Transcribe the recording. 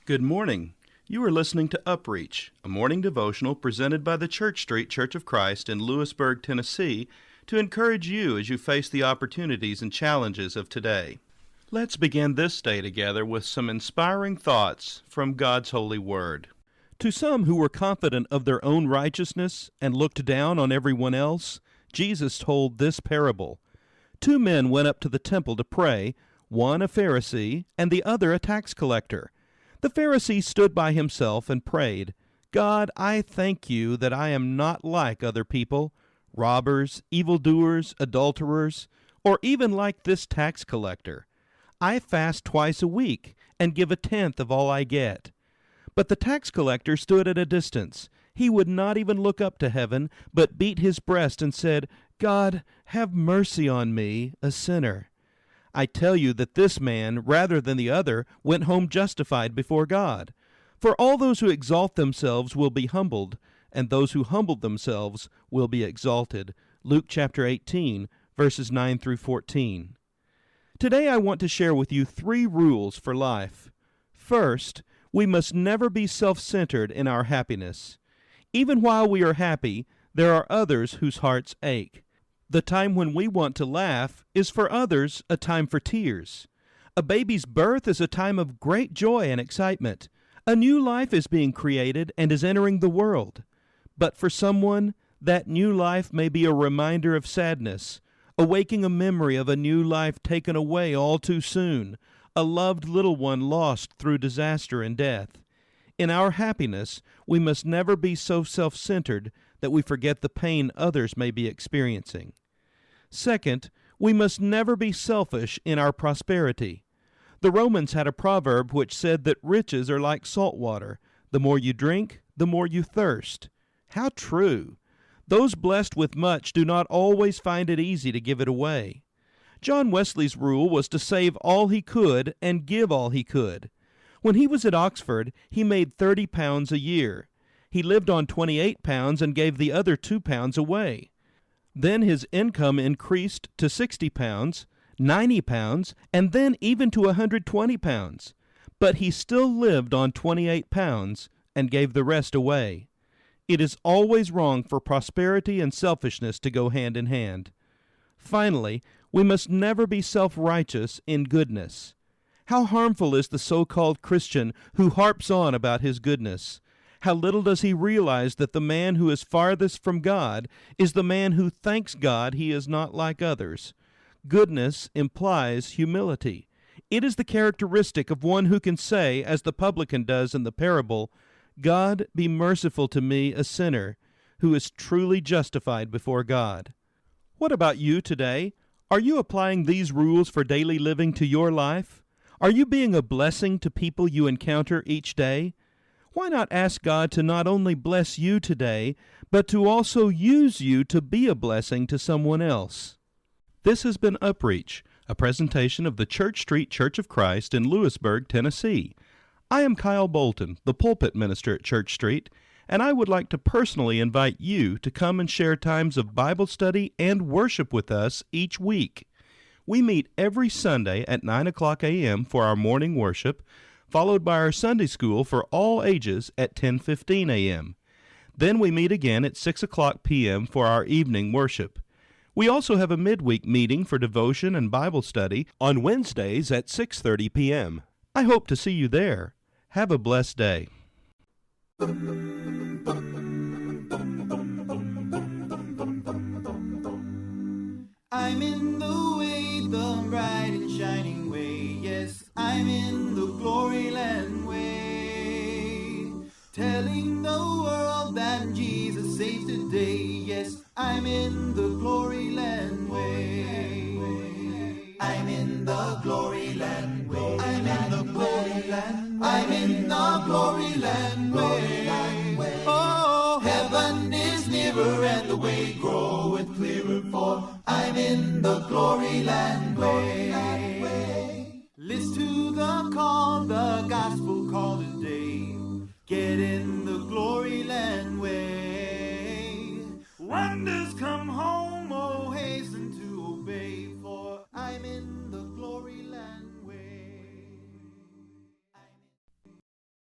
Good morning. You are listening to UpReach, a morning devotional presented by the Church Street Church of Christ in Lewisburg, Tennessee, to encourage you as you face the opportunities and challenges of today. Let's begin this day together with some inspiring thoughts from God's holy word. To some who were confident of their own righteousness and looked down on everyone else, Jesus told this parable. 2 men went up to the temple to pray, one a Pharisee and the other a tax collector. The Pharisee stood by himself and prayed, "God, I thank you that I am not like other people, robbers, evildoers, adulterers, or even like this tax collector. I fast twice a week and give 1/10 of all I get." But the tax collector stood at a distance. He would not even look up to heaven, but beat his breast and said, "God, have mercy on me, a sinner." I tell you that this man, rather than the other, went home justified before God. For all those who exalt themselves will be humbled, and those who humble themselves will be exalted. Luke chapter 18, verses 9 through 14. Today I want to share with you 3 rules for life. First, we must never be self-centered in our happiness. Even while we are happy, there are others whose hearts ache. The time when we want to laugh is for others a time for tears. A baby's birth is a time of great joy and excitement. A new life is being created and is entering the world. But for someone, that new life may be a reminder of sadness, awaking a memory of a new life taken away all too soon, a loved little one lost through disaster and death. In our happiness, we must never be so self-centered that we forget the pain others may be experiencing. Second, we must never be selfish in our prosperity. The Romans had a proverb which said that riches are like salt water. The more you drink, the more you thirst. How true! Those blessed with much do not always find it easy to give it away. John Wesley's rule was to save all he could and give all he could. When he was at Oxford, he made £30 a year. He lived on £28 and gave the other £2 away. Then his income increased to £60, £90, and then even to £120. But he still lived on £28 and gave the rest away. It is always wrong for prosperity and selfishness to go hand in hand. Finally, we must never be self-righteous in goodness. How harmful is the so-called Christian who harps on about his goodness? How little does he realize that the man who is farthest from God is the man who thanks God he is not like others. Goodness implies humility. It is the characteristic of one who can say, as the publican does in the parable, "God, be merciful to me, a sinner," who is truly justified before God. What about you today? Are you applying these rules for daily living to your life? Are you being a blessing to people you encounter each day? Why not ask God to not only bless you today, but to also use you to be a blessing to someone else? This has been UpReach, a presentation of the Church Street Church of Christ in Lewisburg, Tennessee. I am Kyle Bolton, the pulpit minister at Church Street, and I would like to personally invite you to come and share times of Bible study and worship with us each week. We meet every Sunday at 9 o'clock a.m. for our morning worship, followed by our Sunday school for all ages at 10:15 a.m. Then we meet again at 6 o'clock p.m. for our evening worship. We also have a midweek meeting for devotion and Bible study on Wednesdays at 6:30 p.m. I hope to see you there. Have a blessed day. I'm in the way, the bright and shining way. Yes, I'm in the glory land way. Telling the world that Jesus saves today. Yes, I'm in the glory land way. I'm in the glory land way. I'm in the glory land way. I'm in the glory land way. Oh, heaven is nearer and the way groweth clearer, for I'm in the glory land way. Listen to the call, the gospel